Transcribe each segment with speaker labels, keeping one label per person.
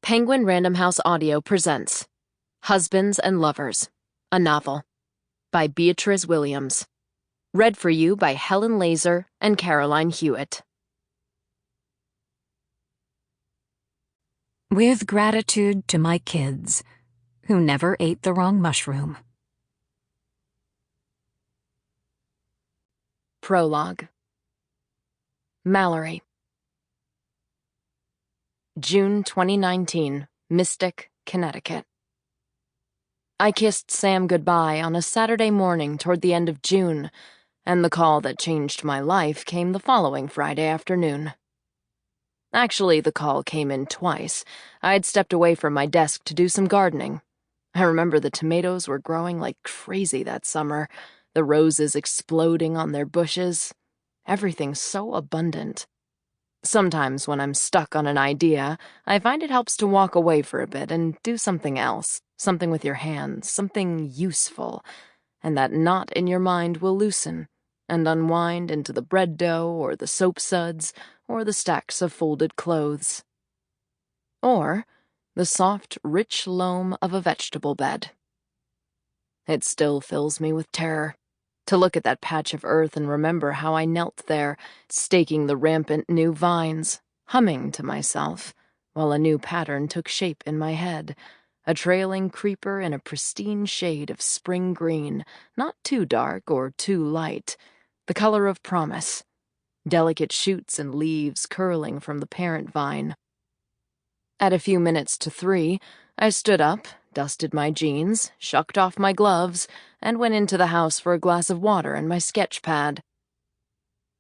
Speaker 1: Penguin Random House Audio presents Husbands and Lovers, a novel, by Beatriz Williams. Read for you by Helen and Caroline Hewitt.
Speaker 2: With gratitude to my kids, who never ate the wrong mushroom.
Speaker 1: Prologue. Mallory. June 2019, Mystic, Connecticut. I kissed Sam goodbye on a Saturday morning toward the end of June, and the call that changed my life came the following Friday afternoon. Actually, the call came in twice. I'd stepped away from my desk to do some gardening. I remember the tomatoes were growing like crazy that summer, the roses exploding on their bushes. Everything so abundant. Sometimes when I'm stuck on an idea, I find it helps to walk away for a bit and do something else, something with your hands, something useful, and that knot in your mind will loosen and unwind into the bread dough or the soap suds or the stacks of folded clothes. Or the soft, rich loam of a vegetable bed. It still fills me with terror to look at that patch of earth and remember how I knelt there, staking the rampant new vines, humming to myself, while a new pattern took shape in my head, a trailing creeper in a pristine shade of spring green, not too dark or too light, the color of promise, delicate shoots and leaves curling from the parent vine. At a few minutes to 3, I stood up, dusted my jeans, shucked off my gloves, and went into the house for a glass of water and my sketch pad.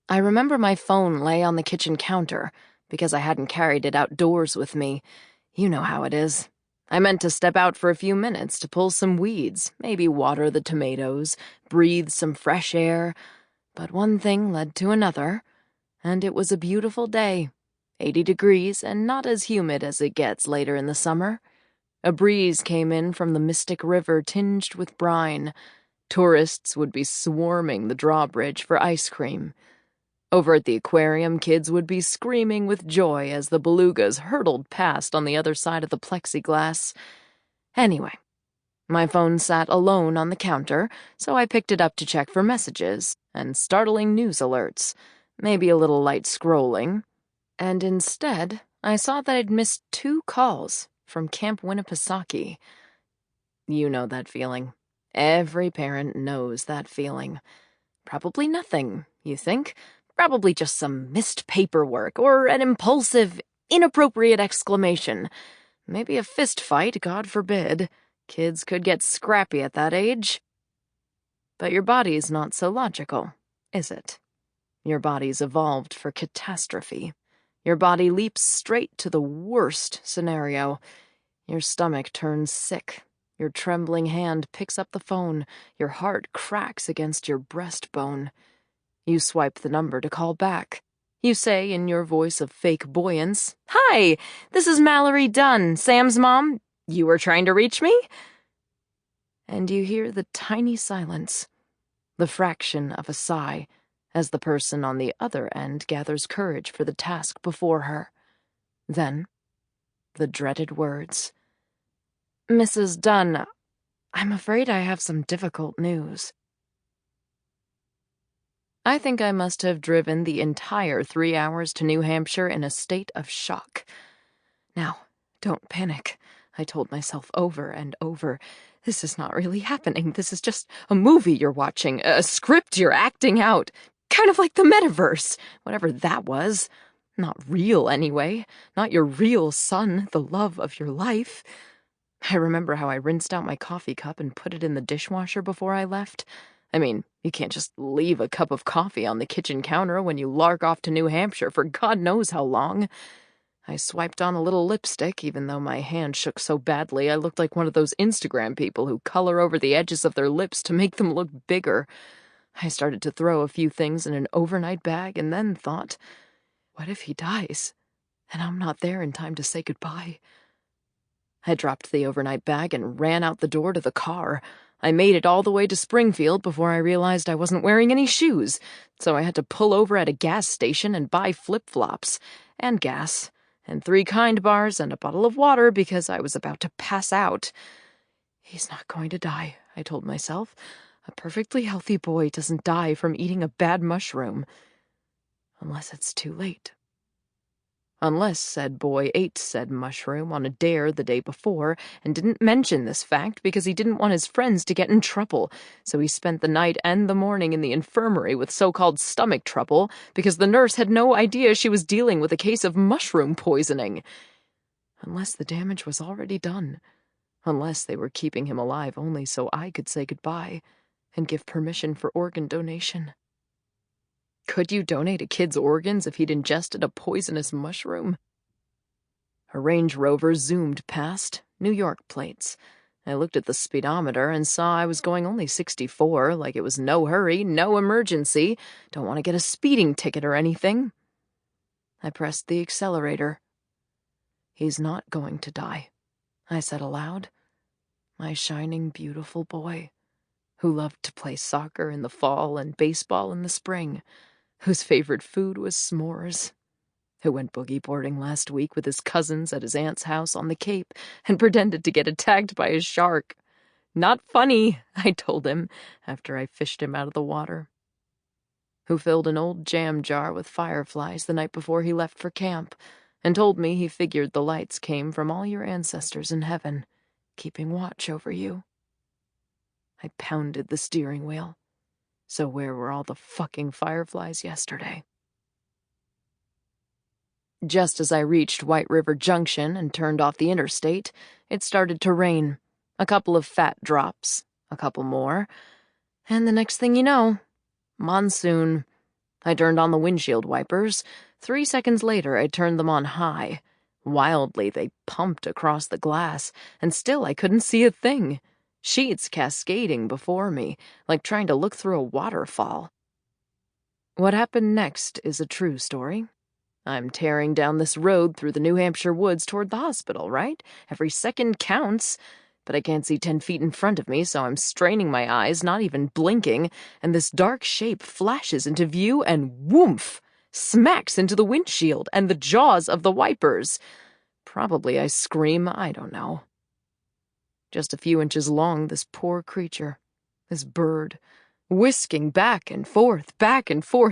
Speaker 1: I remember my phone lay on the kitchen counter because I hadn't carried it outdoors with me. You know how it is. I meant to step out for a few minutes to pull some weeds, maybe water the tomatoes, breathe some fresh air, but one thing led to another, and it was a beautiful day, 80 degrees and not as humid as it gets later in the summer. A breeze came in from the Mystic River tinged with brine. Tourists would be swarming the drawbridge for ice cream. Over at the aquarium, kids would be screaming with joy as the belugas hurtled past on the other side of the plexiglass. Anyway, my phone sat alone on the counter, so I picked it up to check for messages and startling news alerts, maybe a little light scrolling, and instead I saw that I'd missed 2 calls from Camp Winnipesaukee. You know that feeling. Every parent knows that feeling. Probably nothing, you think? Probably just some missed paperwork or an impulsive, inappropriate exclamation. Maybe a fist fight, God forbid. Kids could get scrappy at that age. But your body's not so logical, is it? Your body's evolved for catastrophe. Your body leaps straight to the worst scenario. Your stomach turns sick. Your trembling hand picks up the phone. Your heart cracks against your breastbone. You swipe the number to call back. You say in your voice of fake buoyance, "Hi, this is Mallory Dunne, Sam's mom. You were trying to reach me?" And you hear the tiny silence, the fraction of a sigh, as the person on the other end gathers courage for the task before her. Then, the dreaded words. "Mrs. Dunne, I'm afraid I have some difficult news." I think I must have driven the entire 3 hours to New Hampshire in a state of shock. Now, don't panic, I told myself over and over. This is not really happening. This is just a movie you're watching, a script you're acting out. Kind of like the metaverse, whatever that was. Not real, anyway. Not your real son, the love of your life. I remember how I rinsed out my coffee cup and put it in the dishwasher before I left. I mean, you can't just leave a cup of coffee on the kitchen counter when you lark off to New Hampshire for God knows how long. I swiped on a little lipstick, even though my hand shook so badly I looked like one of those Instagram people who color over the edges of their lips to make them look bigger. I started to throw a few things in an overnight bag and then thought, what if he dies, and I'm not there in time to say goodbye? I dropped the overnight bag and ran out the door to the car. I made it all the way to Springfield before I realized I wasn't wearing any shoes, so I had to pull over at a gas station and buy flip-flops, and gas, and 3 Kind bars and a bottle of water because I was about to pass out. He's not going to die, I told myself. A perfectly healthy boy doesn't die from eating a bad mushroom. Unless it's too late. Unless said boy ate said mushroom on a dare the day before and didn't mention this fact because he didn't want his friends to get in trouble, so he spent the night and the morning in the infirmary with so-called stomach trouble because the nurse had no idea she was dealing with a case of mushroom poisoning. Unless the damage was already done. Unless they were keeping him alive only so I could say goodbye and give permission for organ donation. Could you donate a kid's organs if he'd ingested a poisonous mushroom? A Range Rover zoomed past, New York plates. I looked at the speedometer and saw I was going only 64, like it was no hurry, no emergency, don't want to get a speeding ticket or anything. I pressed the accelerator. He's not going to die, I said aloud. My shining, beautiful boy, who loved to play soccer in the fall and baseball in the spring, whose favorite food was s'mores, who went boogie boarding last week with his cousins at his aunt's house on the Cape and pretended to get attacked by a shark. Not funny, I told him after I fished him out of the water. Who filled an old jam jar with fireflies the night before he left for camp and told me he figured the lights came from all your ancestors in heaven, keeping watch over you. I pounded the steering wheel. So where were all the fucking fireflies yesterday? Just as I reached White River Junction and turned off the interstate, it started to rain. A couple of fat drops, a couple more, and the next thing you know, monsoon. I turned on the windshield wipers. 3 seconds later, I turned them on high. Wildly, they pumped across the glass, and still I couldn't see a thing. Sheets cascading before me, like trying to look through a waterfall. What happened next is a true story. I'm tearing down this road through the New Hampshire woods toward the hospital, right? Every second counts, but I can't see 10 feet in front of me, so I'm straining my eyes, not even blinking, and this dark shape flashes into view and whoomph! Smacks into the windshield and the jaws of the wipers. Probably I scream, I don't know. Just a few inches long, this poor creature, this bird, whisking back and forth,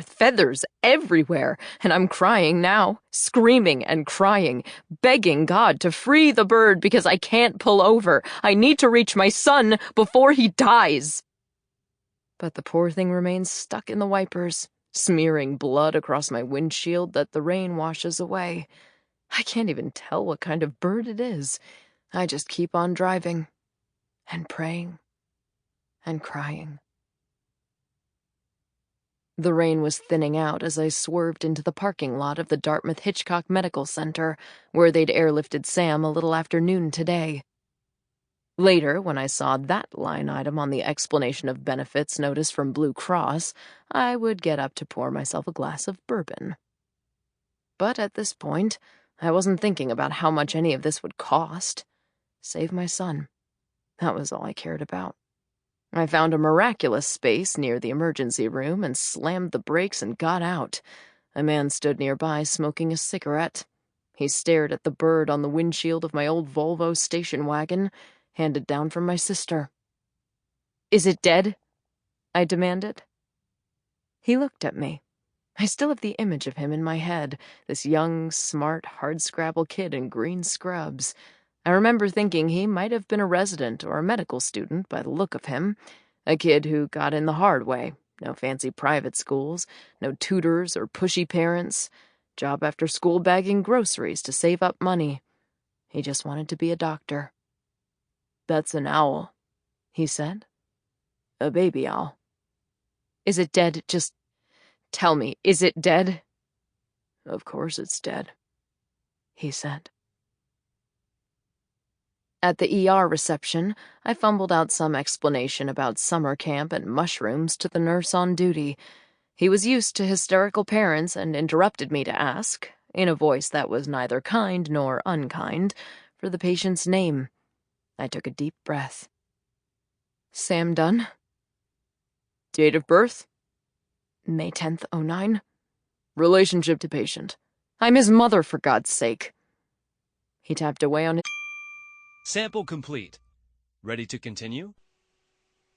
Speaker 1: feathers everywhere, and I'm crying now, screaming and crying, begging God to free the bird because I can't pull over. I need to reach my son before he dies. But the poor thing remains stuck in the wipers, smearing blood across my windshield that the rain washes away. I can't even tell what kind of bird it is. I just keep on driving and praying and crying. The rain was thinning out as I swerved into the parking lot of the Dartmouth Hitchcock Medical Center, where they'd airlifted Sam a little after noon today. Later, when I saw that line item on the explanation of benefits notice from Blue Cross, I would get up to pour myself a glass of bourbon. But at this point, I wasn't thinking about how much any of this would cost. Save my son. That was all I cared about. I found a miraculous space near the emergency room and slammed the brakes and got out. A man stood nearby smoking a cigarette. He stared at the bird on the windshield of my old Volvo station wagon, handed down from my sister. "Is it dead?" I demanded. He looked at me. I still have the image of him in my head, this young, smart, hardscrabble kid in green scrubs. I remember thinking he might have been a resident or a medical student by the look of him, a kid who got in the hard way, no fancy private schools, no tutors or pushy parents, job after school bagging groceries to save up money. He just wanted to be a doctor. "That's an owl," he said. "A baby owl." "Is it dead? Just tell me, is it dead?" "Of course it's dead," he said. At the ER reception, I fumbled out some explanation about summer camp and mushrooms to the nurse on duty. He was used to hysterical parents and interrupted me to ask, in a voice that was neither kind nor unkind, for the patient's name. I took a deep breath. "Sam Dunne." "Date of birth?" "May 10th, 09. "Relationship to patient?" "I'm his mother, for God's sake." He tapped away on his.
Speaker 3: Sample complete. Ready to continue?